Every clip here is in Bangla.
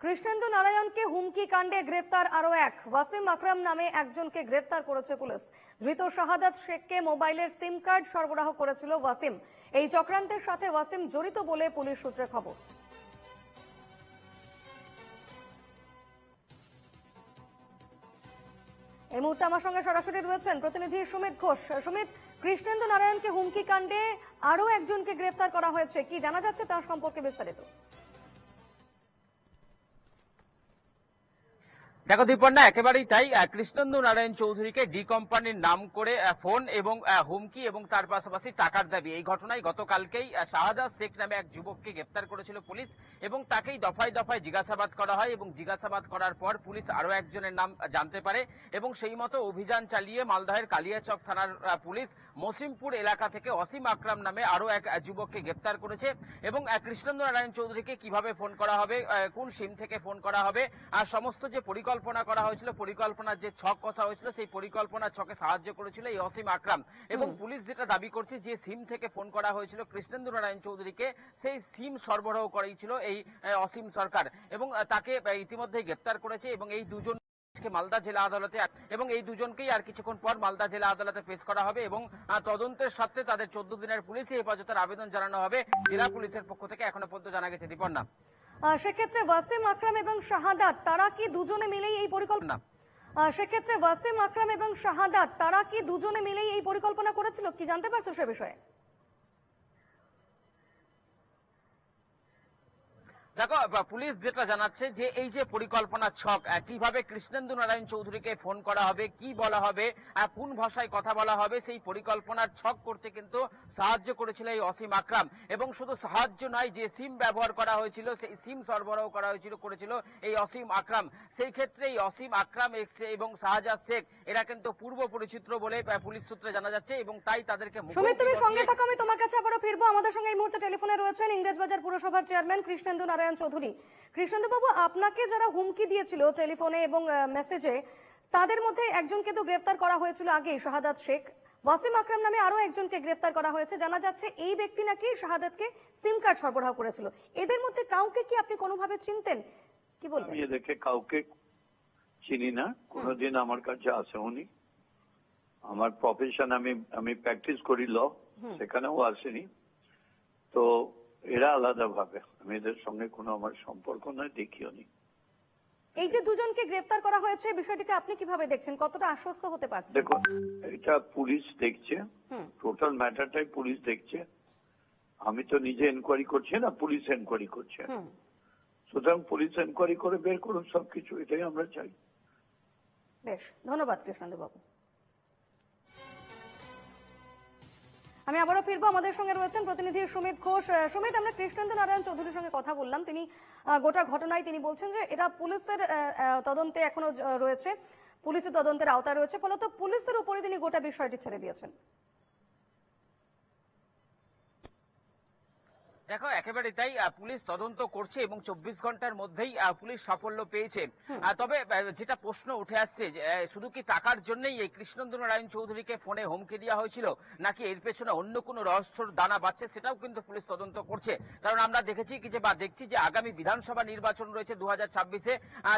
কৃষ্ণেন্দু নারায়ণকে হুমকি কাণ্ডে গ্রেফতার আরো এক। ওয়াসিম আকরাম নামে একজনকে গ্রেফতার করেছে পুলিশ। ধৃত শাহাদাত শেখকে মোবাইলের সিম কার্ড সরবরাহ করেছিল ওয়াসিম। এই চক্রান্তের সাথে ওয়াসিম জড়িত বলে পুলিশ সূত্রে খবর। এই মুহূর্তে আমার সঙ্গে সরাসরি রয়েছেন প্রতিনিধি সুমিত ঘোষ। সুমিত, কৃষ্ণেন্দু নারায়ণকে হুমকি কাণ্ডে আরো একজনকে গ্রেফতার করা হয়েছে, কি জানা যাচ্ছে তার সম্পর্কে বিস্তারিত? দেখো দীপন্না, একেবারেই তাই। কৃষ্ণেন্দু নারায়ণ চৌধুরীকে ডি কোম্পানির নাম করে ফোন এবং হুমকি এবং তার পাশাপাশি টাকার দাবি, এই ঘটনায় গতকালকেই শাহাদাত শেখ নামে এক যুবককে গ্রেফতার করেছিল পুলিশ এবং তাকেই দফায় দফায় জিজ্ঞাসাবাদ করা হয় এবং জিজ্ঞাসাবাদ করার পর পুলিশ আরো একজনের নাম জানতে পারে এবং সেই মতো অভিযান চালিয়ে মালদহের কালিয়াচক থানার পুলিশ মসিমপুর এলাকা থেকে ওয়াসিম আকরাম নামে আরো এক যুবককে গ্রেফতার করেছে এবং কৃষ্ণেন্দু নারায়ণ চৌধুরীকে কিভাবে ফোন করা হবে, কোন সিম থেকে ফোন করা হবে, আর সমস্ত যে পরিকল্পনা করা হয়েছিল, পরিকল্পনার যে ছক কষা হয়েছিল, সেই পরিকল্পনার ছকে সাহায্য করেছিল এই ওয়াসিম আকরাম। এবং পুলিশ যেটা দাবি করছে, যে সিম থেকে ফোন করা হয়েছিল কৃষ্ণেন্দু নারায়ণ চৌধুরীকে, সেই সিম সরবরাহ করেছিল এই অসীম সরকার এবং তাকে ইতিমধ্যে গ্রেফতার করেছে এবং এই দুজন মালদা জেলা আদালতে এবং এই দুজনকেই আর কিছুক্ষণ পর মালদা জেলা আদালতে পেশ করা হবে এবং তদন্তের সাথে তাদের 14 দিনের পুলিশি হেফাজতের আবেদন জানানো হবে জেলা পুলিশের পক্ষ থেকে, এখনো পর্যন্ত জানা গেছে। দীপন্না, সেক্ষেত্রে ওয়াসিম আকরাম এবং শাহাদাত তারা কি দুজনে মিলেই এই পরিকল্পনা সেক্ষেত্রে ওয়াসিম আকরাম এবং শাহাদাত তারা কি দুজনে মিলেই এই পরিকল্পনা করেছিল, কি জানতে পারছো সে বিষয়ে? দেখো, পুলিশ যেটা জানাচ্ছে যে এই যে পরিকল্পনা ছক, কিভাবে কৃষ্ণেন্দু নারায়ণ চৌধুরীকে ফোন করা হবে, কি বলা হবে, কোন ভাষায় কথা বলা হবে, সেই পরিকল্পনার ছক করতে কিন্তু সাহায্য করেছিল এই ওয়াসিম আকরাম। এবং শুধু সাহায্য নয়, যে সিম ব্যবহার করা হয়েছিল সেই সিম সরবরাহ করেছিল এই ওয়াসিম আকরাম। সেই ক্ষেত্রে এই ওয়াসিম আকরাম এবং শাহাদাত শেখ এরা কিন্তু পূর্ব পরিচিত বলে পুলিশ সূত্রে জানা যাচ্ছে এবং তাই তাদেরকে। সুমিত, তুমি সঙ্গে থাকো, আমি তোমার কাছে আবারও ফিরবো। আমাদের সঙ্গে এই মুহূর্তে টেলিফোনে রয়েছেন ইংরেজবাজার পুরসভার চেয়ারম্যান কৃষ্ণেন্দু নারায়ণ চৌধুরী। কৃষ্ণেন্দু বাবু, আপনাকে যারা হুমকি দিয়েছিল টেলিফোনে এবং মেসেজে, তাদের মধ্যে একজনকে তো গ্রেফতার করা হয়েছিল আগেই, শাহাদাত শেখ। ওয়াসিম আকরাম নামে আরো একজনকে গ্রেফতার করা হয়েছে। জানা যাচ্ছে এই ব্যক্তি নাকি শাহাদাতকে সিম কার্ড সরবরাহ করেছিল। এদের মধ্যে কাউকে কি আপনি কোনোভাবে চিনতেন, কি বলবেন? আমি এদেরকে কাউকে চিনি না, কোনোদিন আমার কাছে আসেওনি। আমার প্রফেশন, আমি প্র্যাকটিস করি ল, সেখানেও আসেনি। তো এরা আলাদা ভাবে, আমি এদের সঙ্গে কোনো আমার সম্পর্ক নয়, দেখিও নি। এই যে দুজনকে গ্রেফতার করা হয়েছে, বিষয়টিকে আপনি কিভাবে দেখছেন, কতটা আশ্বস্ত হতে পারছেন? দেখো, এটা পুলিশ দেখছে, টোটাল ম্যাটারটাই পুলিশ দেখছে। আমি তো নিজে এনকোয়ারি করছি না, পুলিশ এনকোয়ারি করছে। সুতরাং পুলিশ এনকোয়ারি করে বের করুন সবকিছু, এটাই আমরা চাই। বেশ, ধন্যবাদ কৃষ্ণেন্দু বাবু। আমি আবারও ফিরবো, আমাদের সঙ্গে রয়েছেন প্রতিনিধি সুমিত ঘোষ। সুমিত, আমরা কৃষ্ণেন্দু নারায়ণ চৌধুরীর সঙ্গে কথা বললাম। তিনি গোটা ঘটনায় তিনি বলছেন যে এটা পুলিশের তদন্তে এখনো রয়েছে, পুলিশের তদন্তের আওতায় রয়েছে, ফলত পুলিশের উপরে তিনি গোটা বিষয়টি ছেড়ে দিয়েছেন। দেখো, একেবারে তাই। পুলিশ তদন্ত করছে এবং 24 ঘন্টার মধ্যেই পুলিশ সাফল্য পেয়েছে। তবে যেটা প্রশ্ন উঠে আসছে, শুধু কি টাকার জন্যই এই কৃষ্ণেন্দু নারায়ণ চৌধুরীকে ফোনে হুমকি দেওয়া হয়েছিল, নাকি এর পেছনে অন্য কোনো রহস্যর দানা বাজছে, সেটাও কিন্তু পুলিশ তদন্ত করছে। কারণ আমরা দেখেছি দেখছি যে আগামী বিধানসভা নির্বাচন রয়েছে 2026-এ।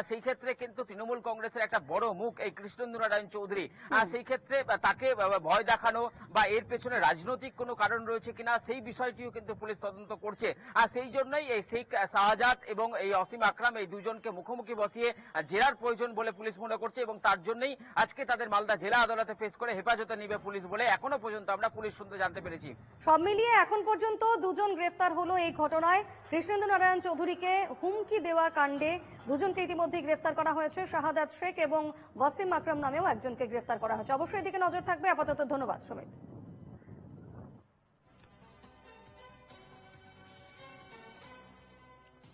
সেই ক্ষেত্রে কিন্তু তৃণমূল কংগ্রেসের একটা বড় মুখ এই কৃষ্ণেন্দু নারায়ণ চৌধুরী। সেই ক্ষেত্রে তাকে ভয় দেখানো বা এর পেছনে রাজনৈতিক কোনো কারণ রয়েছে কিনা, সেই বিষয়টিও কিন্তু পুলিশ তদন্ত করছে। আর সেই জন্যই এই শেখ শাহাদাত এবং এই ওয়াসিম আকরাম, এই দুজনকে মুখোমুখি বসিয়ে জেরার প্রয়োজন বলে পুলিশ মনে করছে এবং তার জন্যই আজকে তাদের মালদা জেলা আদালতে পেশ করে হেফাজতে নিবে পুলিশ বলে এখনো পর্যন্ত আমরা পুলিশ সূত্রে জানতে পেরেছি। সব মিলিয়ে এখন পর্যন্ত দুজন গ্রেফতার হলো এই ঘটনায়। কৃষ্ণেন্দু নারায়ণ চৌধুরীকে হুমকি দেওয়ার কাণ্ডে দুজনকে ইতিমধ্যেই গ্রেফতার করা হয়েছে। শাহাদাত শেখ এবং ওয়াসিম আকরাম নামেও একজনকে গ্রেফতার করা হয়েছে। অবশ্যই এদিকে নজর থাকবে। আপাতত ধন্যবাদ সুমিত।